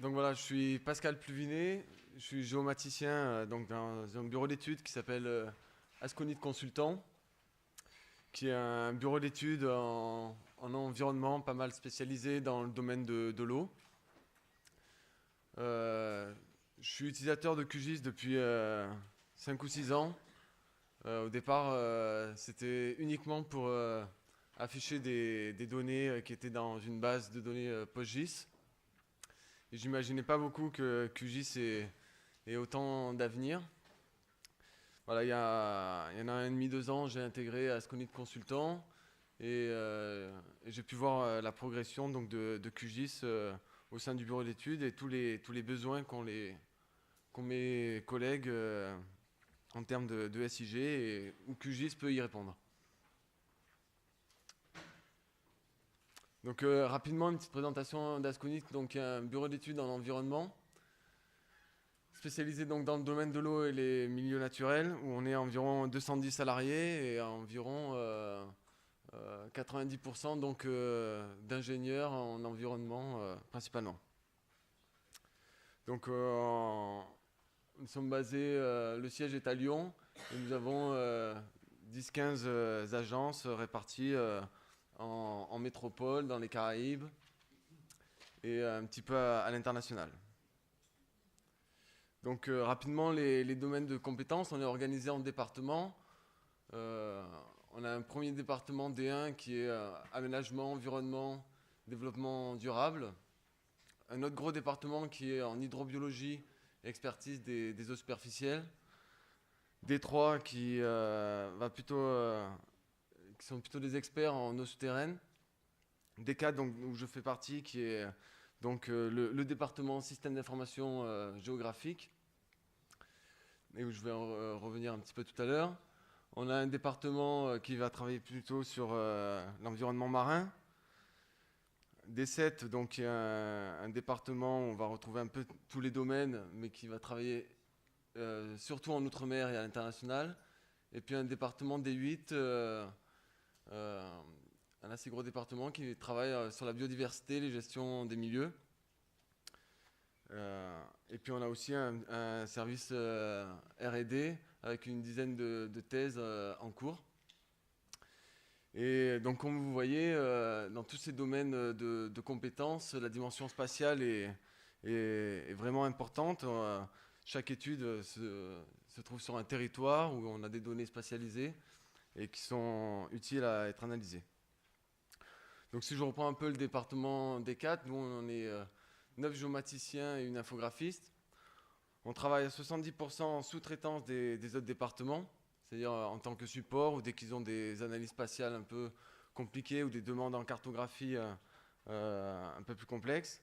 Donc voilà, je suis Pascal Pluvinet, je suis géomaticien donc dans un bureau d'études qui s'appelle Asconit Consultant, qui est un bureau d'études en environnement pas mal spécialisé dans le domaine de l'eau. Je suis utilisateur de QGIS depuis 5 ou 6 ans. Au départ, c'était uniquement pour afficher des données qui étaient dans une base de données PostGIS. Et j'imaginais pas beaucoup que QGIS ait autant d'avenir. Voilà, il y en a un et demi, 2 ans, j'ai intégré Asconit Consultant et j'ai pu voir la progression donc, de QGIS au sein du bureau d'études et tous les besoins qu'ont mes collègues en termes de SIG et où QGIS peut y répondre. Donc rapidement, une petite présentation d'Asconit, donc un bureau d'études en environnement, spécialisé donc dans le domaine de l'eau et les milieux naturels, où on est environ 210 salariés et environ 90% donc d'ingénieurs en environnement principalement. Donc nous sommes basés, le siège est à Lyon et nous avons 10-15 agences réparties en métropole, dans les Caraïbes et un petit peu à l'international. Donc rapidement, les domaines de compétences, on est organisé en départements. On a un premier département D1 qui est aménagement, environnement, développement durable. Un autre gros département qui est en hydrobiologie, expertise des eaux superficielles. D3 qui sont plutôt des experts en eau souterraine. D4 donc, où je fais partie, qui est donc le département système d'information géographique, et où je vais en revenir un petit peu tout à l'heure. On a un département qui va travailler plutôt sur l'environnement marin. D7, donc, un département où on va retrouver un peu tous les domaines, mais qui va travailler surtout en outre-mer et à l'international. Et puis un département D8, un assez gros département qui travaille sur la biodiversité, les gestions des milieux. Et puis on a aussi un service R&D avec une dizaine de thèses en cours. Et donc comme vous voyez, dans tous ces domaines de compétences, la dimension spatiale est vraiment importante. Chaque étude se trouve sur un territoire où on a des données spatialisées et qui sont utiles à être analysées. Donc si je reprends un peu le département D4, nous on est 9 géomaticiens et une infographiste. On travaille à 70% en sous-traitance des autres départements, c'est-à-dire en tant que support ou dès qu'ils ont des analyses spatiales un peu compliquées ou des demandes en cartographie un peu plus complexes.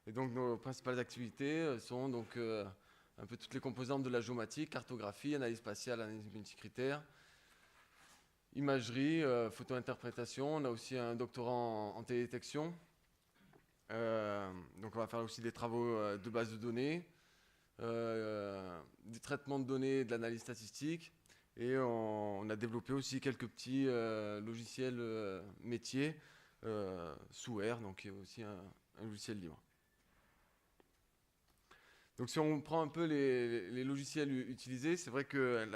Et donc nos principales activités sont donc un peu toutes les composantes de la géomatique, cartographie, analyse spatiale, analyse multicritère, imagerie, photo-interprétation. On a aussi un doctorat en télédétection. Donc on va faire aussi des travaux de base de données, du traitement de données et de l'analyse statistique. Et on a développé aussi quelques petits logiciels métiers sous R, donc qui est aussi un logiciel libre. Donc si on prend un peu les logiciels utilisés, c'est vrai que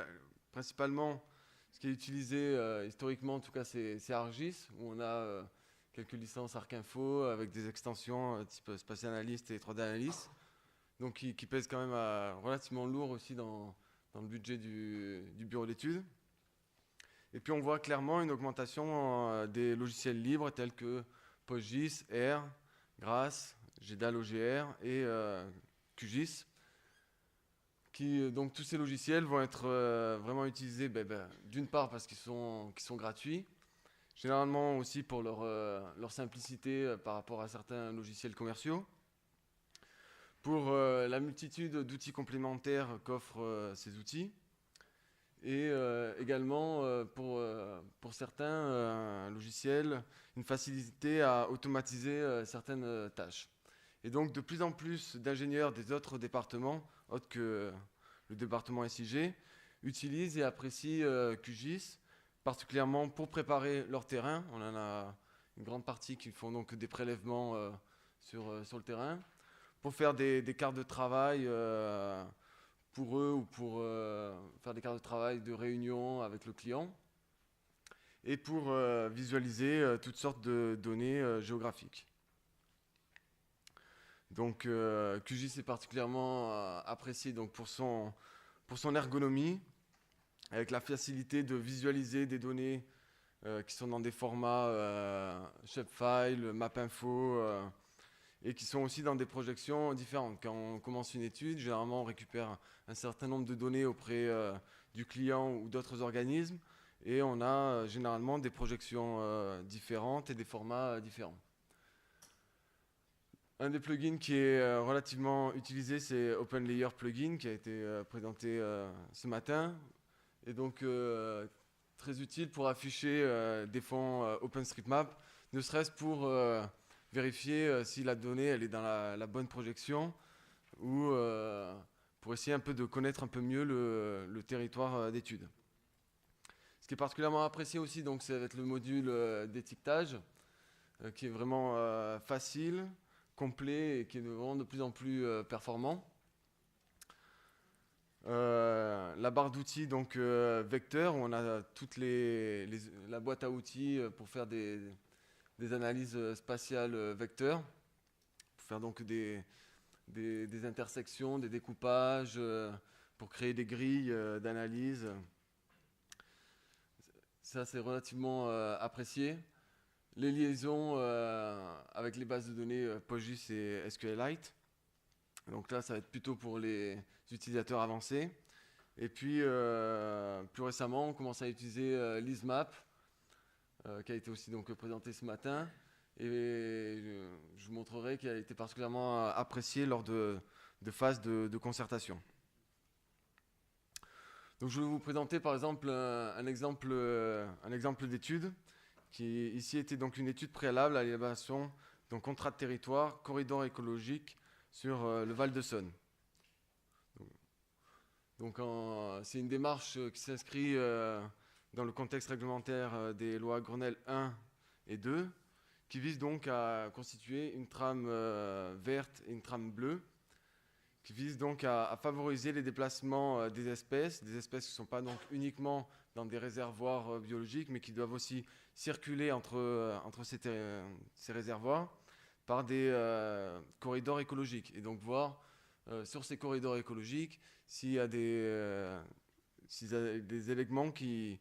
principalement ce qui est utilisé historiquement en tout cas c'est ArcGIS, où on a quelques licences ArcInfo avec des extensions type Spatial Analyst et 3D Analyst, donc qui pèsent quand même relativement lourd aussi dans le budget du bureau d'études. Et puis on voit clairement une augmentation des logiciels libres tels que PostGIS, R, GRASS, GEDAL OGR et QGIS. Donc tous ces logiciels vont être vraiment utilisés d'une part parce qu'ils sont gratuits, généralement aussi pour leur simplicité par rapport à certains logiciels commerciaux, pour la multitude d'outils complémentaires qu'offrent ces outils, et également pour certains logiciels, une facilité à automatiser certaines tâches. Et donc de plus en plus d'ingénieurs des autres départements, autres que le département SIG, utilisent et apprécient QGIS, particulièrement pour préparer leur terrain. On en a une grande partie qui font donc des prélèvements sur le terrain, pour faire des cartes de travail pour eux ou pour faire des cartes de travail de réunion avec le client et pour visualiser toutes sortes de données géographiques. Donc QGIS est particulièrement apprécié donc, pour son ergonomie, avec la facilité de visualiser des données qui sont dans des formats shapefile, mapinfo, et qui sont aussi dans des projections différentes. Quand on commence une étude, généralement on récupère un certain nombre de données auprès du client ou d'autres organismes, et on a généralement des projections différentes et des formats différents. Un des plugins qui est relativement utilisé, c'est OpenLayer Plugin, qui a été présenté ce matin, et donc très utile pour afficher des fonds OpenStreetMap, ne serait-ce pour vérifier si la donnée elle est dans la bonne projection, ou pour essayer un peu de connaître un peu mieux le territoire d'étude. Ce qui est particulièrement apprécié aussi, donc, c'est avec le module d'étiquetage, qui est vraiment facile, complet et qui est vraiment de plus en plus performant. La barre d'outils donc vecteur, où on a toute la boîte à outils pour faire des analyses spatiales vecteurs, pour faire donc des intersections, des découpages, pour créer des grilles d'analyse. Ça, c'est relativement apprécié. Les liaisons avec les bases de données PostGIS et SQLite. Donc là, ça va être plutôt pour les utilisateurs avancés. Et puis, plus récemment, on commence à utiliser LISMAP, qui a été aussi donc présenté ce matin. Et je vous montrerai qu'il a été particulièrement apprécié lors de phases de concertation. Donc je vais vous présenter par exemple un exemple d'étude qui ici était donc une étude préalable à l'élaboration d'un contrat de territoire, corridor écologique sur le Val-de-Saône. Donc c'est une démarche qui s'inscrit dans le contexte réglementaire des lois Grenelle 1 et 2, qui vise donc à constituer une trame verte et une trame bleue, qui vise donc à favoriser les déplacements des espèces qui ne sont pas donc uniquement dans des réservoirs biologiques, mais qui doivent aussi circuler entre ces réservoirs par des corridors écologiques. Et donc voir sur ces corridors écologiques s'il y a des éléments qui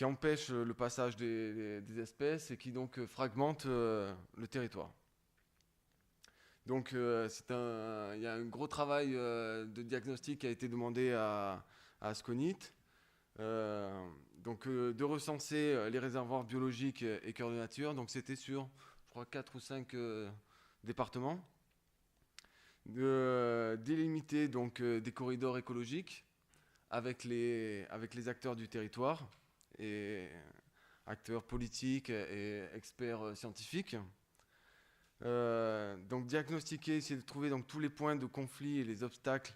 empêchent le passage des espèces et qui donc fragmentent le territoire. Donc il y a un gros travail de diagnostic qui a été demandé à Asconit, de recenser les réservoirs biologiques et cœurs de nature. Donc c'était sur, je crois, 4 ou 5 départements. De délimiter donc des corridors écologiques avec les acteurs du territoire, et acteurs politiques et experts scientifiques. Donc diagnostiquer, essayer de trouver donc tous les points de conflit et les obstacles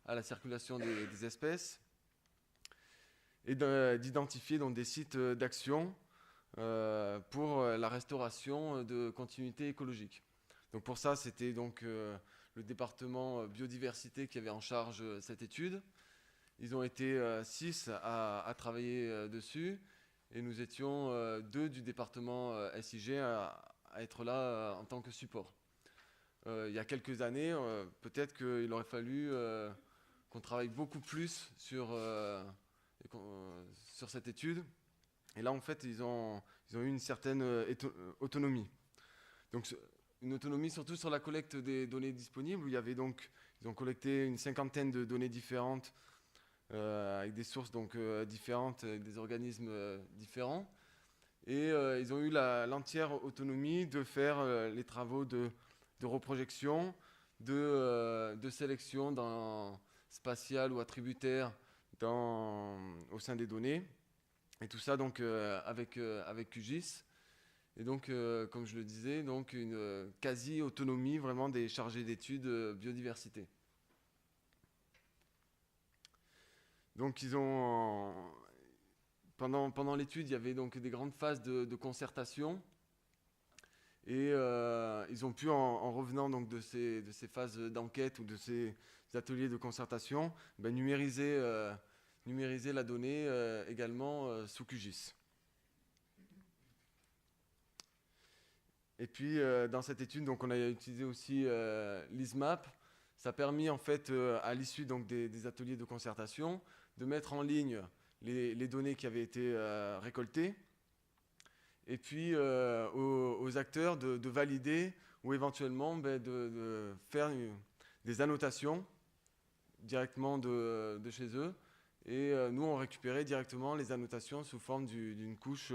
à la circulation des espèces, et d'identifier donc des sites d'action pour la restauration de continuité écologique. Donc pour ça, c'était donc le département biodiversité qui avait en charge cette étude. Ils ont été 6 à travailler dessus, et nous étions 2 du département SIG à être là en tant que support. Il y a quelques années, peut-être qu'il aurait fallu qu'on travaille beaucoup plus sur cette étude. Et là, en fait, ils ont eu une certaine autonomie. Donc, une autonomie surtout sur la collecte des données disponibles, où ils ont collecté une 50aine de données différentes, avec des sources différentes, des organismes différents. Et ils ont eu l'entière autonomie de faire les travaux de reprojection, de sélection spatiale ou attributaire au sein des données. Et tout ça donc avec QGIS. Et donc, comme je le disais, donc une quasi-autonomie vraiment des chargés d'études biodiversité. Donc pendant l'étude, il y avait donc des grandes phases de concertation, et ils ils ont pu, en revenant donc de ces phases d'enquête ou de ces ateliers de concertation, numériser la donnée également sous QGIS. Et puis, dans cette étude, donc, on a utilisé aussi l'ISMAP. Ça a permis, en fait, à l'issue donc, des ateliers de concertation, de mettre en ligne les données qui avaient été récoltées, et puis aux acteurs de valider ou éventuellement de faire des annotations directement de chez eux. Et nous, on récupérait directement les annotations sous forme d'une couche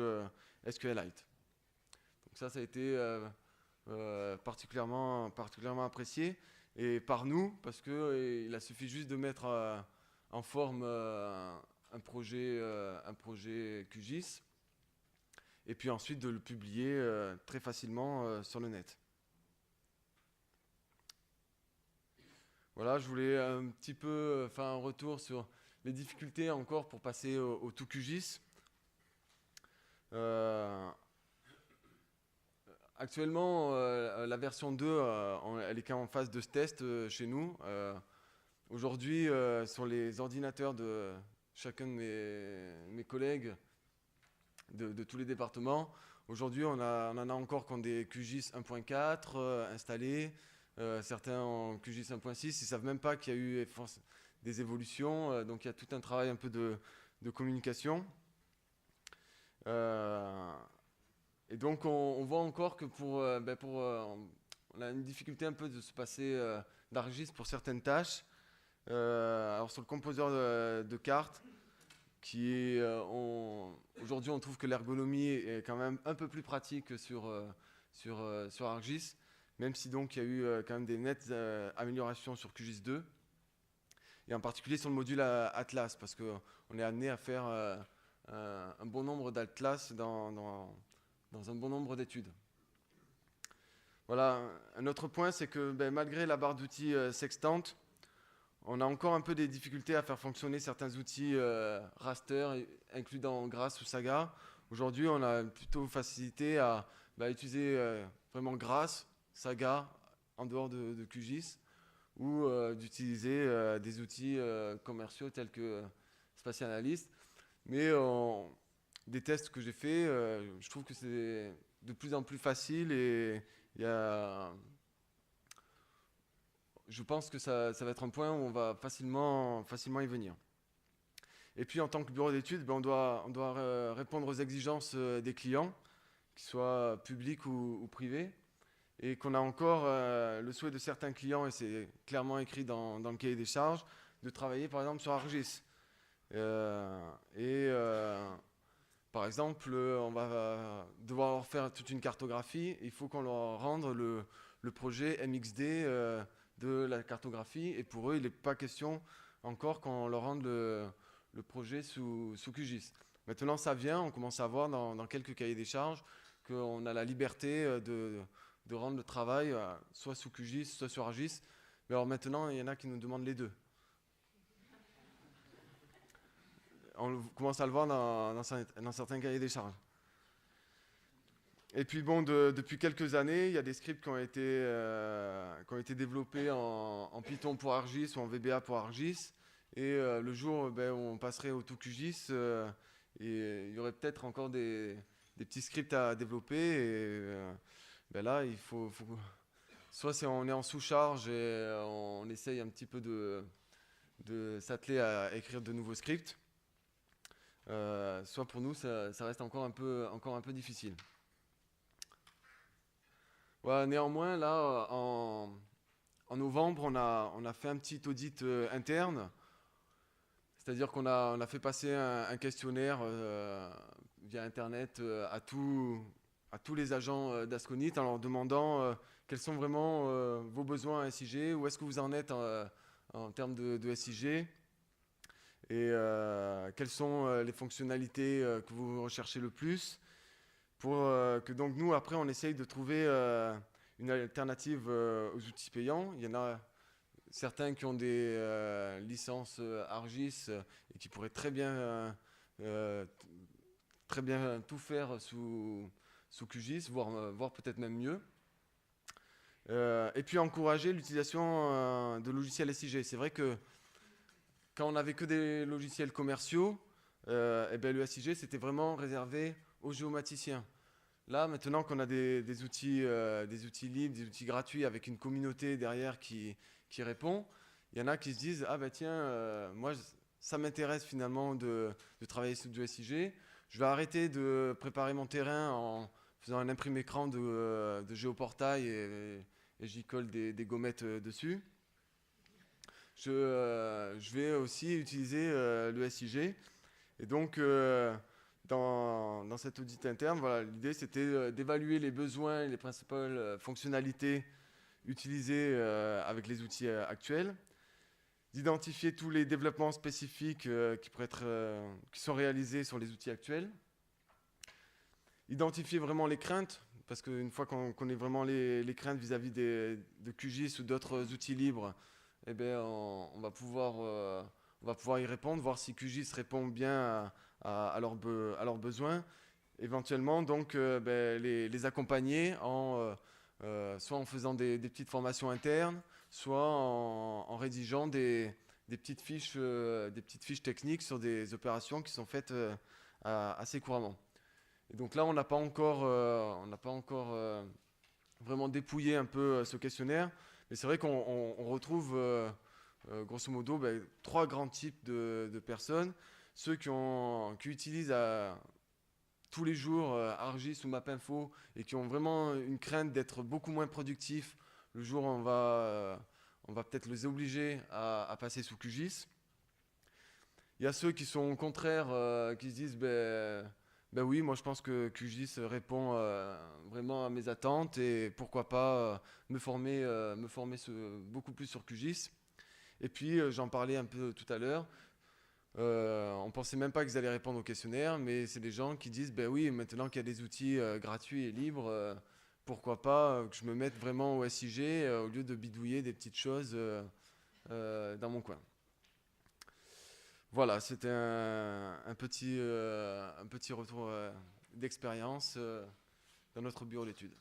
SQLite. Donc ça a été particulièrement apprécié. Et par nous, parce qu'il a suffi juste de mettre en forme un projet QGIS, et puis ensuite de le publier très facilement sur le net. Voilà, je voulais un petit peu faire un retour sur les difficultés encore pour passer au tout QGIS. Actuellement, la version 2, elle est qu'en phase de test chez nous. Aujourd'hui, sur les ordinateurs de chacun de mes collègues de tous les départements, aujourd'hui, on en a encore qui ont des QGIS 1.4 installés, certains en QGIS 1.6. Ils ne savent même pas qu'il y a eu des évolutions, donc il y a tout un travail un peu de communication. Et donc on voit encore que on a une difficulté un peu de se passer d'ArcGIS pour certaines tâches. Alors sur le composeur de cartes, aujourd'hui on trouve que l'ergonomie est quand même un peu plus pratique sur ArcGIS, même si donc il y a eu quand même des nettes améliorations sur QGIS 2, et en particulier sur le module Atlas, parce qu'on est amené à faire un bon nombre d'Atlas dans un bon nombre d'études. Voilà, un autre point, c'est que malgré la barre d'outils sextante, on a encore un peu des difficultés à faire fonctionner certains outils raster inclus dans GRASS ou Saga. Aujourd'hui, on a plutôt facilité à utiliser vraiment GRASS, Saga, en dehors de QGIS, ou d'utiliser des outils commerciaux tels que Spatial Analyst. Mais des tests que j'ai faits, je trouve que c'est de plus en plus facile, et je pense que ça va être un point où on va facilement y venir. Et puis en tant que bureau d'études, on doit répondre aux exigences des clients, qu'ils soient publics ou privés, et qu'on a encore le souhait de certains clients, et c'est clairement écrit dans le cahier des charges, de travailler par exemple sur ArcGIS. Par exemple, on va devoir leur faire toute une cartographie. Il faut qu'on leur rende le projet MXD de la cartographie. Et pour eux, il n'est pas question encore qu'on leur rende le projet sous QGIS. Maintenant, ça vient. On commence à voir dans quelques cahiers des charges qu'on a la liberté de rendre le travail soit sous QGIS, soit sur ArcGIS. Mais alors maintenant, il y en a qui nous demandent les deux. On commence à le voir dans certains cahiers des charges. Et puis depuis quelques années, il y a des scripts qui ont été développés en Python pour ArcGIS ou en VBA pour ArcGIS. Et le jour où on passerait au tout QGIS, et il y aurait peut-être encore des petits scripts à développer. Et là, il faut soit on est en sous-charge et on essaye un petit peu de s'atteler à écrire de nouveaux scripts. Soit pour nous, ça reste encore un peu difficile. Voilà, néanmoins, là, en novembre, on a fait un petit audit interne. C'est-à-dire qu'on a fait passer un questionnaire via Internet à tous les agents d'Asconit, en leur demandant quels sont vraiment vos besoins à SIG, où est-ce que vous en êtes en termes de SIG, et quelles sont les fonctionnalités que vous recherchez le plus, pour que donc nous, après, on essaye de trouver une alternative aux outils payants. Il y en a certains qui ont des licences ArcGIS et qui pourraient très bien tout faire sous QGIS, voire peut-être même mieux. Et puis encourager l'utilisation de logiciels SIG. C'est vrai que quand on n'avait que des logiciels commerciaux, et ben le SIG c'était vraiment réservé aux géomaticiens. Là, maintenant qu'on a des outils libres, des outils gratuits avec une communauté derrière qui répond, il y en a qui se disent ah ben tiens, moi ça m'intéresse finalement de travailler sur du SIG. Je vais arrêter de préparer mon terrain en faisant un imprimé écran de géoportail et j'y colle des gommettes dessus. Je vais aussi utiliser le SIG. Et donc, dans cet audit interne, voilà, l'idée c'était d'évaluer les besoins et les principales fonctionnalités utilisées avec les outils actuels, d'identifier tous les développements spécifiques qui sont réalisés sur les outils actuels, identifier vraiment les craintes, parce qu'une fois qu'on connaît vraiment les craintes vis-à-vis de QGIS ou d'autres outils libres, eh bien, on va pouvoir y répondre, voir si QGIS répond bien à leurs besoins. Éventuellement, donc, les accompagner soit en faisant des petites formations internes, soit en rédigeant des petites fiches techniques sur des opérations qui sont faites assez couramment. Et donc là, on n'a pas encore vraiment dépouillé un peu ce questionnaire, mais c'est vrai qu'on retrouve grosso modo trois grands types de personnes. Ceux qui utilisent tous les jours ArcGIS ou MapInfo et qui ont vraiment une crainte d'être beaucoup moins productifs le jour où on va peut-être les obliger à passer sous QGIS. Il y a ceux qui sont au contraire, qui se disent ben oui, moi je pense que QGIS répond vraiment à mes attentes et pourquoi pas me former beaucoup plus sur QGIS. Et puis j'en parlais un peu tout à l'heure, on pensait même pas qu'ils allaient répondre au questionnaire, mais c'est des gens qui disent ben oui, maintenant qu'il y a des outils gratuits et libres, pourquoi pas que je me mette vraiment au SIG au lieu de bidouiller des petites choses dans mon coin. Voilà, c'était un petit retour d'expérience dans notre bureau d'études.